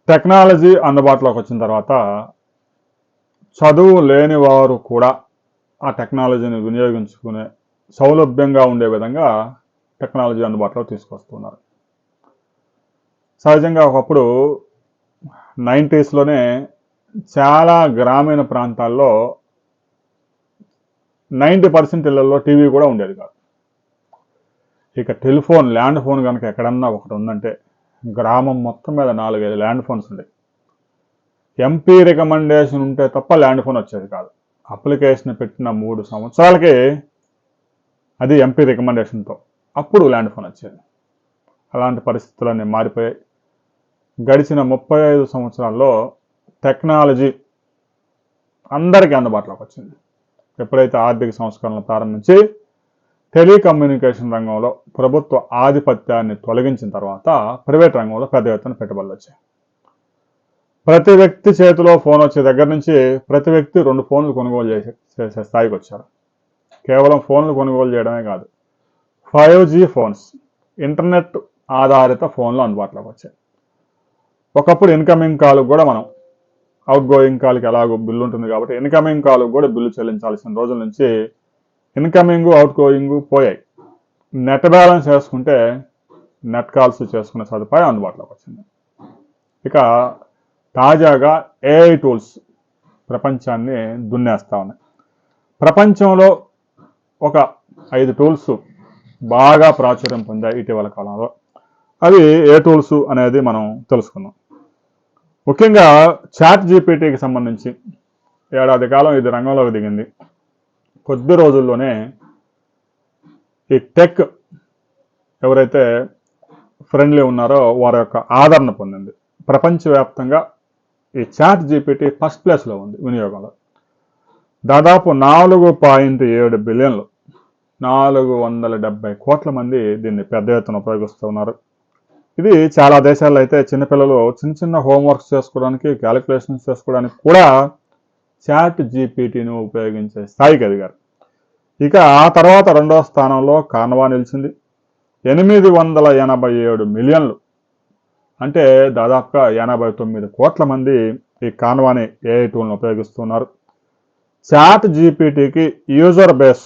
Technology అందుబాటులోకి వచ్చిన తర్వాత చదువు లేని వారు కూడా ఆ టెక్నాలజీని వినియోగించుకునే సౌలభ్యంగా ఉండే విధంగా టెక్నాలజీ అందుబాటులో తీసుకొస్తున్నారు. సహజంగా ఒకప్పుడు 90స్లోనే చాలా గ్రామీణ ప్రాంతాల్లో 90% ఇళ్లలో టీవీ కూడా ఉండేది కాదు. ఇక టెలిఫోన్, ల్యాండ్ ఫోన్ కనుక ఎక్కడన్నా ఒకటి ఉందంటే గ్రామం మొత్తం మీద 4-5 ల్యాండ్ ఫోన్స్ ఉండేవి. ఎంపీ రికమెండేషన్ ఉంటే తప్ప ల్యాండ్ ఫోన్ వచ్చేది కాదు. అప్లికేషన్ పెట్టిన 3 సంవత్సరాలకి అది ఎంపీ రికమెండేషన్తో అప్పుడు ల్యాండ్ ఫోన్ వచ్చేది. అలాంటి పరిస్థితులన్నీ మారిపోయాయి. గడిచిన 35 సంవత్సరాల్లో టెక్నాలజీ అందరికీ అందుబాటులోకి వచ్చింది. ఎప్పుడైతే ఆర్థిక సంస్కరణలు ప్రారంభించి టెలికమ్యూనికేషన్ రంగంలో ప్రభుత్వ ఆధిపత్యాన్ని తొలగించిన తర్వాత ప్రైవేట్ రంగంలో పెద్ద ఎత్తున పెట్టుబడులు వచ్చాయి. ప్రతి వ్యక్తి చేతిలో ఫోన్ వచ్చే దగ్గర నుంచి ప్రతి వ్యక్తి 2 ఫోన్లు కొనుగోలు చేసే స్థాయికి వచ్చారు. కేవలం ఫోన్లు కొనుగోలు చేయడమే కాదు, 5G ఫోన్స్, ఇంటర్నెట్ ఆధారిత ఫోన్లు అందుబాటులోకి వచ్చాయి. ఒకప్పుడు ఇన్కమింగ్ కాల్కి కూడా మనం అవుట్ గోయింగ్ కాల్కి ఎలాగో బిల్లు ఉంటుంది కాబట్టి ఇన్కమింగ్ కాల్కి కూడా బిల్లు చెల్లించాల్సిన రోజుల నుంచి ఇన్కమింగ్ అవుట్ గోయింగ్ పోయాయి. నెట్ బ్యాలెన్స్ చేసుకుంటే నెట్ కాల్స్ చేసుకునే సదుపాయం అందుబాటులోకి వచ్చింది. ఇక తాజాగా AI టూల్స్ ప్రపంచాన్ని దున్నేస్తూ ఉన్నాయి. ప్రపంచంలో ఒక 5 టూల్స్ బాగా ప్రాచుర్యం పొందాయి ఇటీవల కాలంలో. అవి ఏ టూల్స్ అనేది మనం తెలుసుకుందాం. ముఖ్యంగా ChatGPTకి సంబంధించి ఏడాది కాలం ఇది రంగంలోకి దిగింది. కొద్ది రోజుల్లోనే ఈ టెక్ ఎవరైతే ఫ్రెండ్లీ ఉన్నారో వారి యొక్క ఆదరణ పొందింది. ప్రపంచవ్యాప్తంగా ఈ ChatGPT ఫస్ట్ ప్లేస్లో ఉంది వినియోగంలో. దాదాపు 4.7 బిలియన్లు, 470 కోట్ల మంది దీన్ని పెద్ద ఎత్తున ఉపయోగిస్తూ ఉన్నారు. ఇది చాలా దేశాల్లో అయితే చిన్నపిల్లలు చిన్న హోంవర్క్స్ చేసుకోవడానికి, క్యాలిక్యులేషన్స్ చేసుకోవడానికి కూడా ChatGPTని ఉపయోగించే స్థాయికి ఎదిగారు. ఇక ఆ తర్వాత 2వ స్థానంలో కాన్వా నిలిచింది. 887 మిలియన్లు అంటే దాదాపుగా 89 కోట్ల మంది ఈ కాన్వాని AI టూల్ని ఉపయోగిస్తున్నారు. ChatGPTకి యూజర్ బేస్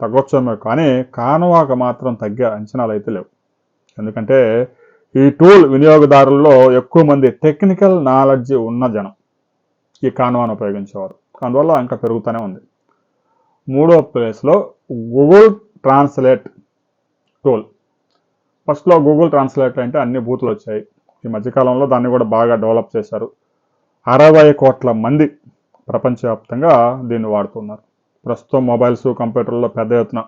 తగ్గొచ్చేమో కానీ కాన్వాకు మాత్రం తగ్గే అంచనాలు అయితే లేవు. ఎందుకంటే ఈ టూల్ వినియోగదారుల్లో ఎక్కువ మంది టెక్నికల్ నాలెడ్జ్ ఉన్న జనం ఈ కాన్వాను ఉపయోగించేవారు. అందువల్ల ఇంకా పెరుగుతూనే ఉంది. 3వ ప్లేస్లో గూగుల్ ట్రాన్స్లేట్ టూల్. ఫస్ట్లో గూగుల్ ట్రాన్స్లేట్ అంటే అన్ని బూతులు వచ్చాయి. ఈ మధ్యకాలంలో దాన్ని కూడా బాగా డెవలప్ చేశారు. 60 కోట్ల మంది ప్రపంచవ్యాప్తంగా దీన్ని వాడుతున్నారు. ప్రస్తుతం మొబైల్స్, కంప్యూటర్లో పెద్ద ఎత్తున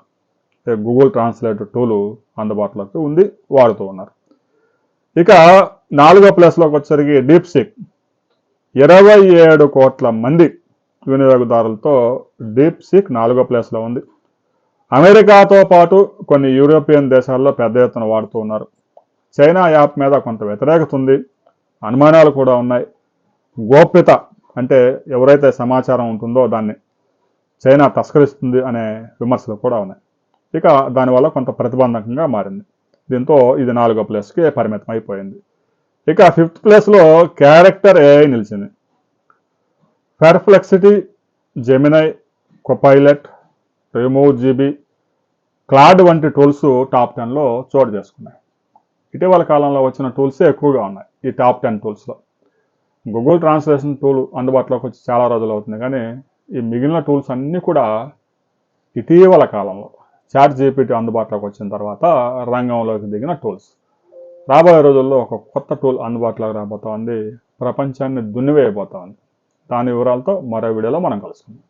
గూగుల్ ట్రాన్స్లేట్ టూలు అందుబాటులోకి ఉంది, వాడుతూ ఉన్నారు. ఇక 4వ ప్లేస్లోకి వచ్చేసరికి డీప్సీక్. 27 కోట్ల మంది వినియోగదారులతో డీప్సీక్ 4వ ప్లేస్లో ఉంది. అమెరికాతో పాటు కొన్ని యూరోపియన్ దేశాల్లో పెద్ద ఎత్తున వాడుతూ ఉన్నారు. చైనా యాప్ మీద కొంత వ్యతిరేకత ఉంది, అనుమానాలు కూడా ఉన్నాయి. గోప్యత అంటే ఎవరైతే సమాచారం ఉంటుందో దాన్ని చైనా తస్కరిస్తుంది అనే విమర్శలు కూడా ఉన్నాయి. ఇక దానివల్ల కొంత ప్రతిబంధకంగా మారింది. దీంతో ఇది 4వ ప్లేస్కి పరిమితం అయిపోయింది. ఇక 5th ప్లేస్లో క్యారెక్టర్ AI నిలిచింది. పెర్ప్లెక్సిటీ, జెమినై, కోపైలట్, రిమూవ్GB, క్లాడ్ వంటి టూల్స్ టాప్ 10లో చోటు చేసుకున్నాయి. ఇటీవల కాలంలో వచ్చిన టూల్సే ఎక్కువగా ఉన్నాయి ఈ టాప్ 10 టూల్స్లో. గూగుల్ ట్రాన్స్లేషన్ టూల్ అందుబాటులోకి వచ్చి చాలా రోజులు అవుతుంది, కానీ ఈ మిగిలిన టూల్స్ అన్నీ కూడా ఇటీవల కాలంలో ChatGPT అందుబాటులోకి వచ్చిన తర్వాత రంగంలోకి దిగిన టూల్స్. రాబోయే రోజుల్లో ఒక కొత్త టూల్ అందుబాటులోకి రాబోతోంది, ప్రపంచాన్ని దున్నివేయబోతోంది. దాని వివరాలతో మరో వీడియోలో మనం కలుసుకుందాం.